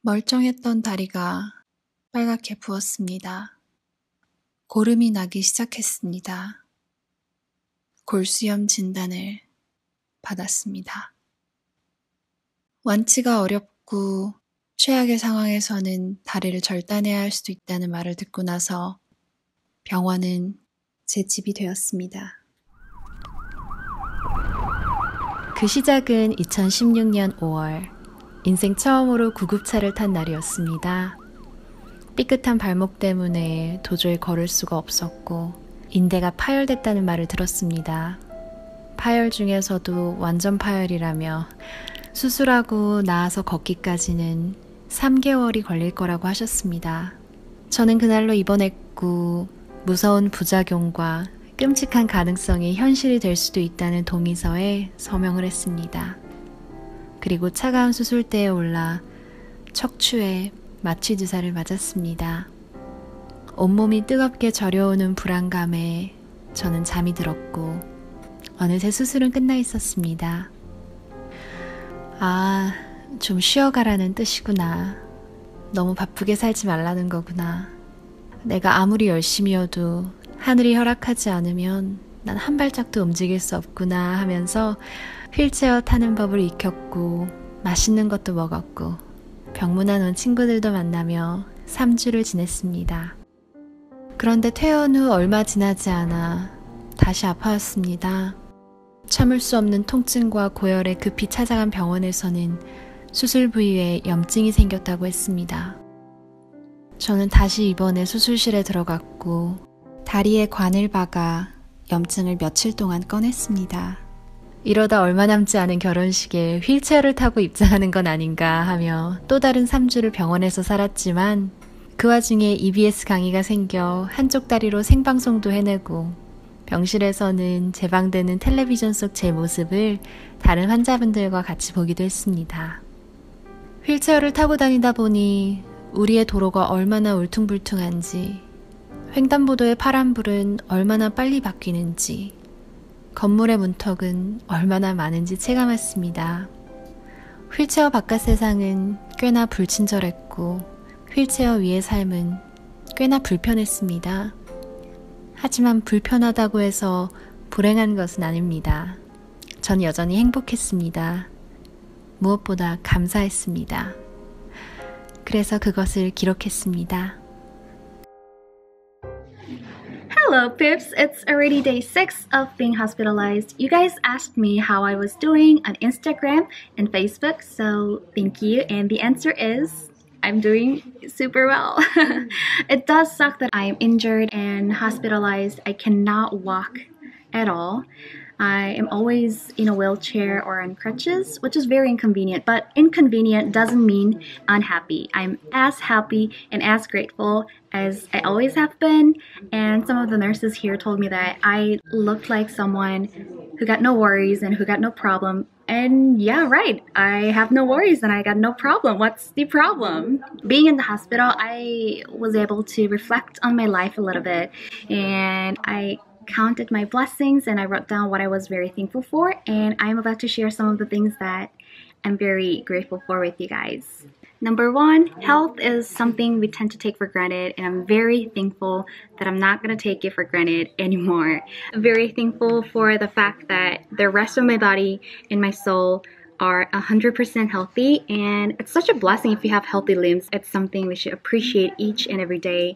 멀쩡했던 다리가 빨갛게 부었습니다. 고름이 나기 시작했습니다. 골수염 진단을 받았습니다. 완치가 어렵고 최악의 상황에서는 다리를 절단해야 할 수도 있다는 말을 듣고 나서 병원은 제 집이 되었습니다. 그 시작은 2016년 5월, 인생 처음으로 구급차를 탄 날이었습니다. 삐끗한 발목 때문에 도저히 걸을 수가 없었고 인대가 파열됐다는 말을 들었습니다. 파열 중에서도 완전 파열이라며 수술하고 나아서 걷기까지는 3개월이 걸릴 거라고 하셨습니다. 저는 그날로 입원했고 무서운 부작용과 끔찍한 가능성이 현실이 될 수도 있다는 동의서에 서명을 했습니다. 그리고 차가운 수술대에 올라 척추에 마취 주사를 맞았습니다. 온몸이 뜨겁게 저려오는 불안감에 저는 잠이 들었고 어느새 수술은 끝나 있었습니다. 아, 좀 쉬어가라는 뜻이구나. 너무 바쁘게 살지 말라는 거구나. 내가 아무리 열심히여도 하늘이 허락하지 않으면 난 한 발짝도 움직일 수 없구나 하면서 휠체어 타는 법을 익혔고 맛있는 것도 먹었고 병문안 온 친구들도 만나며 3주를 지냈습니다. 그런데 퇴원 후 얼마 지나지 않아 다시 아파왔습니다. 참을 수 없는 통증과 고열에 급히 찾아간 병원에서는 수술 부위에 염증이 생겼다고 했습니다. 저는 다시 입원해 수술실에 들어갔고 다리에 관을 박아 염증을 며칠 동안 꺼냈습니다. 이러다 얼마 남지 않은 결혼식에 휠체어를 타고 입장하는 건 아닌가 하며 또 다른 3주를 병원에서 살았지만 그 와중에 EBS 강의가 생겨 한쪽 다리로 생방송도 해내고 병실에서는 재방되는 텔레비전 속 제 모습을 다른 환자분들과 같이 보기도 했습니다. 휠체어를 타고 다니다 보니 우리의 도로가 얼마나 울퉁불퉁한지, 횡단보도의 파란불은 얼마나 빨리 바뀌는지, 건물의 문턱은 얼마나 많은지 체감했습니다. 휠체어 바깥 세상은 꽤나 불친절했고 휠체어 위의 삶은 꽤나 불편했습니다. 하지만 불편하다고 해서 불행한 것은 아닙니다. 전 여전히 행복했습니다. 무엇보다 감사했습니다. 그래서 그것을 기록했습니다. Hello Pips, it's already day 6 of being hospitalized. You guys asked me how I was doing on Instagram and Facebook, so thank you. And the answer is, I'm doing super well. It does suck that I am injured and hospitalized. I cannot walk at all. I am always in a wheelchair or on crutches, which is very inconvenient, but inconvenient doesn't mean unhappy. I'm as happy and as grateful as I always have been, and some of the nurses here told me that I looked like someone who got no worries and who got no problem. And yeah, right, I have no worries and I got no problem. What's the problem? Being in the hospital, I was able to reflect on my life a little bit, and I counted my blessings and I wrote down what I was very thankful for, and I'm about to share some of the things that I'm very grateful for with you guys. Number 1, health is something we tend to take for granted, and I'm very thankful that I'm not going to take it for granted anymore. I'm very thankful for the fact that the rest of my body and my soul are 100% healthy, and it's such a blessing if you have healthy limbs. It's something we should appreciate each and every day.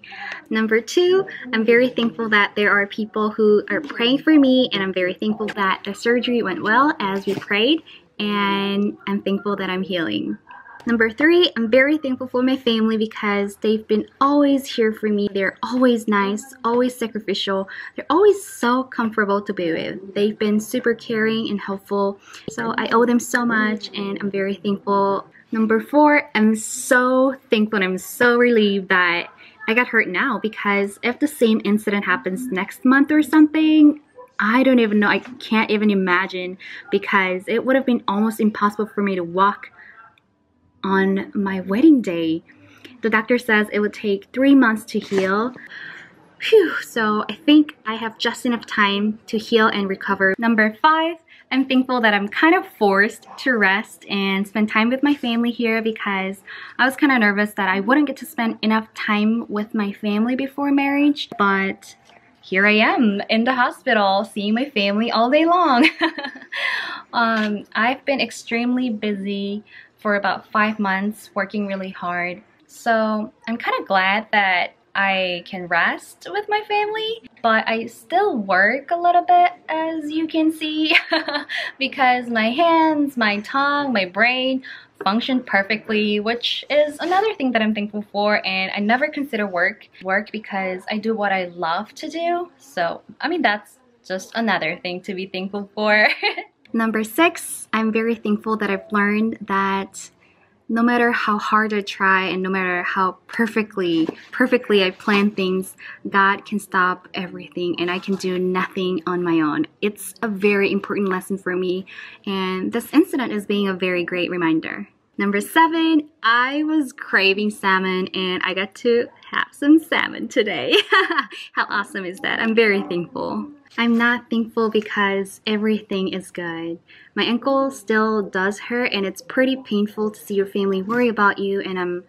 Number 2, I'm very thankful that there are people who are praying for me, and I'm very thankful that the surgery went well as we prayed, and I'm thankful that I'm healing. Number 3, I'm very thankful for my family because they've been always here for me. They're always nice, always sacrificial. They're always so comfortable to be with. They've been super caring and helpful. So I owe them so much, and I'm very thankful. Number 4, I'm so thankful and I'm so relieved that I got hurt now, because if the same incident happens next month or something, I don't even know. I can't even imagine, because it would have been almost impossible for me to walk on my wedding day. The doctor says it would take 3 months to heal. Phew, so I think I have just enough time to heal and recover. Number 5, I'm thankful that I'm kind of forced to rest and spend time with my family here because I was kind of nervous that I wouldn't get to spend enough time with my family before marriage, but here I am in the hospital seeing my family all day long. I've been extremely busy for about 5 months, working really hard. So I'm kind of glad that I can rest with my family, but I still work a little bit, as you can see, because my hands, my tongue, my brain function perfectly, which is another thing that I'm thankful for. And I never consider work because I do what I love to do. So, I mean, that's just another thing to be thankful for. Number 6, I'm very thankful that I've learned that no matter how hard I try and no matter how perfectly I plan things, God can stop everything and I can do nothing on my own. It's a very important lesson for me, and this incident is being a very great reminder. Number 7, I was craving salmon and I got to have some salmon today. How awesome is that? I'm very thankful. I'm not thankful because everything is good. My ankle still does hurt and it's pretty painful to see your family worry about you, and I'm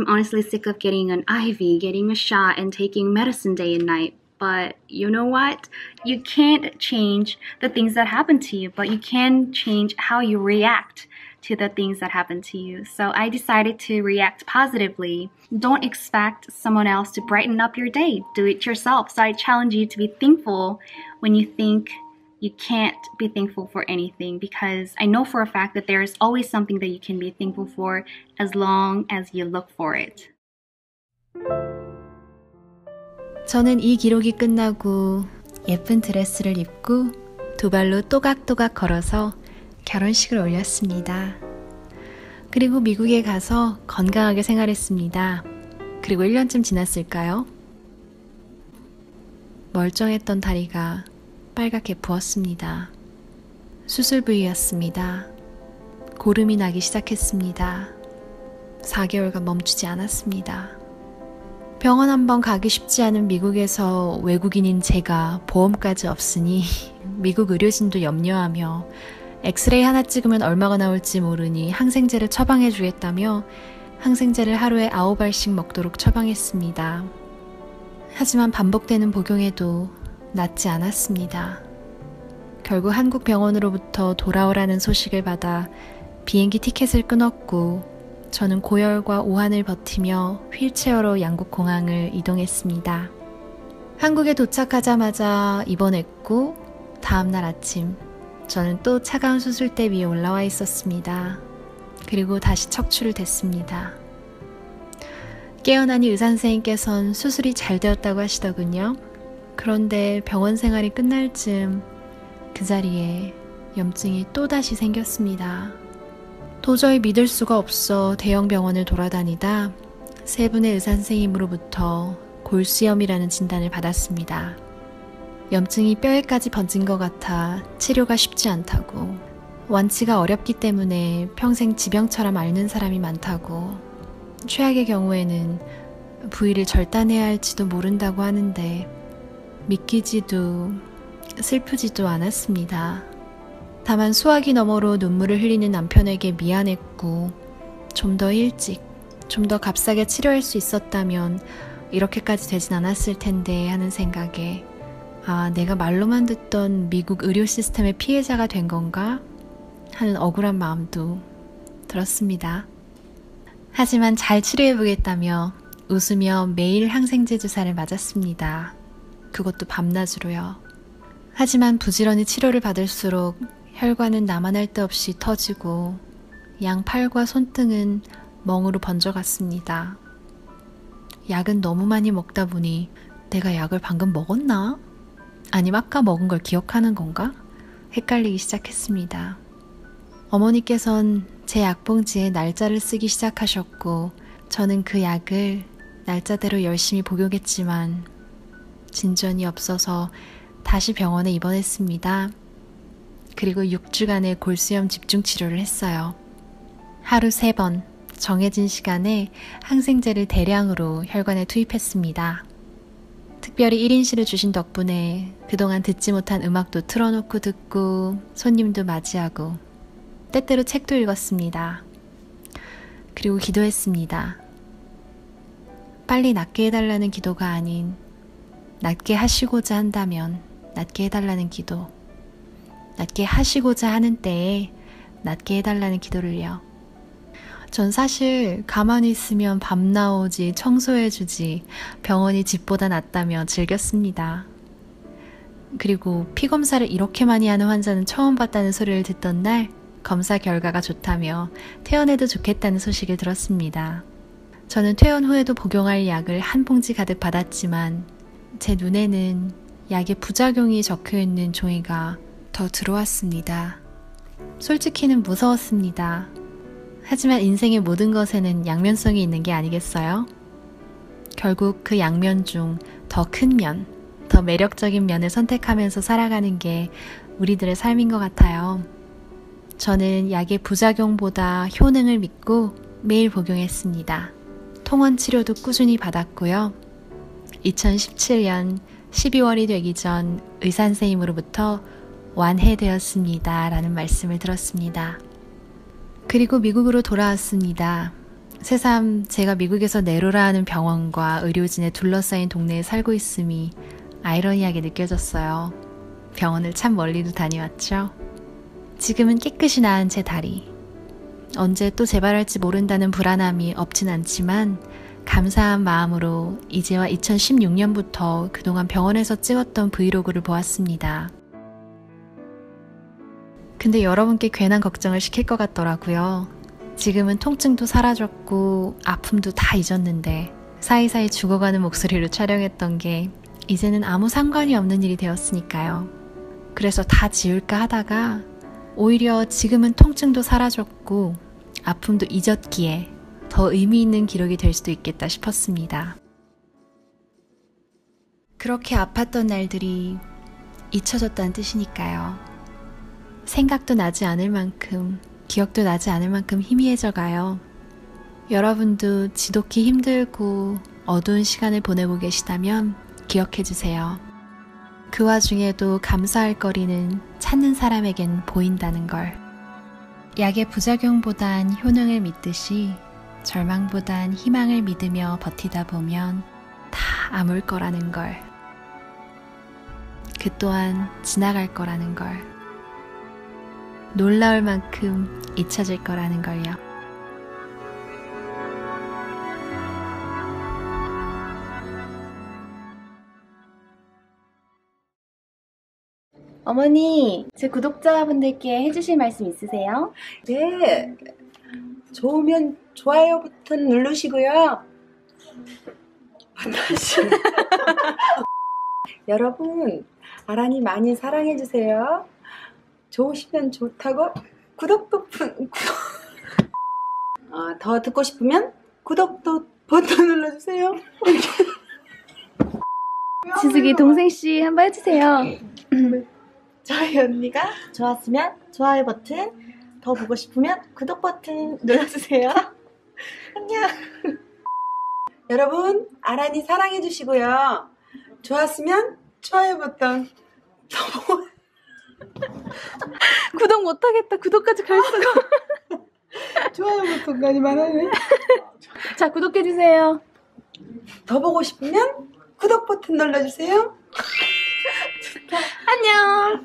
honestly sick of getting an IV, getting a shot, and taking medicine day and night. But you know what? You can't change the things that happen to you, but you can change how you react to the things that happen to you. So I decided to react positively. Don't expect someone else to brighten up your day. Do it yourself. So I challenge you to be thankful when you think you can't be thankful for anything, because I know for a fact that there is always something that you can be thankful for as long as you look for it. 저는 이 기록이 끝나고 예쁜 드레스를 입고 두 발로 또각또각 걸어서 결혼식을 올렸습니다. 그리고 미국에 가서 건강하게 생활했습니다. 그리고 1년쯤 지났을까요? 멀쩡했던 다리가 빨갛게 부었습니다. 수술 부위였습니다. 고름이 나기 시작했습니다. 4개월간 멈추지 않았습니다. 병원 한번 가기 쉽지 않은 미국에서 외국인인 제가 보험까지 없으니 미국 의료진도 염려하며 엑스레이 하나 찍으면 얼마가 나올지 모르니 항생제를 처방해 주겠다며 항생제를 하루에 9알씩 먹도록 처방했습니다. 하지만 반복되는 복용에도 낫지 않았습니다. 결국 한국 병원으로부터 돌아오라는 소식을 받아 비행기 티켓을 끊었고 저는 고열과 오한을 버티며 휠체어로 양국 공항을 이동했습니다. 한국에 도착하자마자 입원했고 다음날 아침 저는 또 차가운 수술대 위에 올라와 있었습니다. 그리고 다시 척추를 댔습니다. 깨어나니 의사선생님께서는 수술이 잘 되었다고 하시더군요. 그런데 병원 생활이 끝날 즈음 그 자리에 염증이 또다시 생겼습니다. 도저히 믿을 수가 없어 대형 병원을 돌아다니다 3분의 의사선생님으로부터 골수염이라는 진단을 받았습니다. 염증이 뼈에까지 번진 것 같아 치료가 쉽지 않다고, 완치가 어렵기 때문에 평생 지병처럼 앓는 사람이 많다고, 최악의 경우에는 부위를 절단해야 할지도 모른다고 하는데 믿기지도 슬프지도 않았습니다. 다만 소화기 너머로 눈물을 흘리는 남편에게 미안했고, 좀 더 일찍, 좀 더 값싸게 치료할 수 있었다면 이렇게까지 되진 않았을 텐데 하는 생각에 내가 말로만 듣던 미국 의료 시스템의 피해자가 된 건가 하는 억울한 마음도 들었습니다. 하지만 잘 치료해보겠다며 웃으며 매일 항생제 주사를 맞았습니다. 그것도 밤낮으로요. 하지만 부지런히 치료를 받을수록 혈관은 나만할 데 없이 터지고 양팔과 손등은 멍으로 번져갔습니다. 약은 너무 많이 먹다 보니 내가 약을 방금 먹었나? 아니면 아까 먹은 걸 기억하는 건가? 헷갈리기 시작했습니다. 어머니께선 제 약봉지에 날짜를 쓰기 시작하셨고 저는 그 약을 날짜대로 열심히 복용했지만 진전이 없어서 다시 병원에 입원했습니다. 그리고 6주간의 골수염 집중치료를 했어요. 하루 3번 정해진 시간에 항생제를 대량으로 혈관에 투입했습니다. 특별히 1인실을 주신 덕분에 그동안 듣지 못한 음악도 틀어놓고 듣고 손님도 맞이하고 때때로 책도 읽었습니다. 그리고 기도했습니다. 빨리 낫게 해달라는 기도가 아닌 낫게 하시고자 한다면 낫게 해달라는 기도, 낫게 하시고자 하는 때에 낫게 해달라는 기도를요. 전 사실 가만히 있으면 밤 나오지, 청소해주지, 병원이 집보다 낫다며 즐겼습니다. 그리고 피검사를 이렇게 많이 하는 환자는 처음 봤다는 소리를 듣던 날 검사 결과가 좋다며 퇴원해도 좋겠다는 소식을 들었습니다. 저는 퇴원 후에도 복용할 약을 한 봉지 가득 받았지만 제 눈에는 약의 부작용이 적혀있는 종이가 더 들어왔습니다. 솔직히는 무서웠습니다. 하지만 인생의 모든 것에는 양면성이 있는 게 아니겠어요? 결국 그 양면 중 더 큰 면, 더 매력적인 면을 선택하면서 살아가는 게 우리들의 삶인 것 같아요. 저는 약의 부작용보다 효능을 믿고 매일 복용했습니다. 통원 치료도 꾸준히 받았고요. 2017년 12월이 되기 전 의사 선생님으로부터 완해되었습니다 라는 말씀을 들었습니다. 그리고 미국으로 돌아왔습니다. 새삼 제가 미국에서 네로라 하는 병원과 의료진에 둘러싸인 동네에 살고 있음이 아이러니하게 느껴졌어요. 병원을 참 멀리도 다녀왔죠. 지금은 깨끗이 나은 제 다리. 언제 또 재발할지 모른다는 불안함이 없진 않지만 감사한 마음으로 이제와 2016년부터 그동안 병원에서 찍었던 브이로그를 보았습니다. 근데 여러분께 괜한 걱정을 시킬 것 같더라고요. 지금은 통증도 사라졌고 아픔도 다 잊었는데 사이사이 죽어가는 목소리로 촬영했던 게 이제는 아무 상관이 없는 일이 되었으니까요. 그래서 다 지울까 하다가 오히려 지금은 통증도 사라졌고 아픔도 잊었기에 더 의미 있는 기록이 될 수도 있겠다 싶었습니다. 그렇게 아팠던 날들이 잊혀졌다는 뜻이니까요. 생각도 나지 않을 만큼, 기억도 나지 않을 만큼 희미해져 가요. 여러분도 지독히 힘들고 어두운 시간을 보내고 계시다면 기억해 주세요. 그 와중에도 감사할 거리는 찾는 사람에겐 보인다는 걸. 약의 부작용보단 효능을 믿듯이 절망보단 희망을 믿으며 버티다 보면 다 아물 거라는 걸. 그 또한 지나갈 거라는 걸. 놀라울 만큼 잊혀질 거라는 걸요. 어머니, 제 구독자분들께 해주실 말씀 있으세요? 네, 좋으면 좋아요 버튼 누르시고요. 여러분, 아란이 많이 사랑해주세요. 좋으시면 좋다고 구독 버튼 더 듣고 싶으면 구독도 버튼 눌러주세요. 지숙이 동생씨 한번 해주세요. 저희 언니가 좋았으면 좋아요 버튼, 더 보고 싶으면 구독 버튼 눌러주세요. 안녕. 여러분, 아란이 사랑해주시고요. 좋았으면 좋아요 버튼, 더 보고 구독 못하겠다. 구독까지 갈 수가. 좋아요 버튼까지만 하네. 자, 구독해주세요. 더 보고 싶으면 구독 버튼 눌러주세요. 안녕.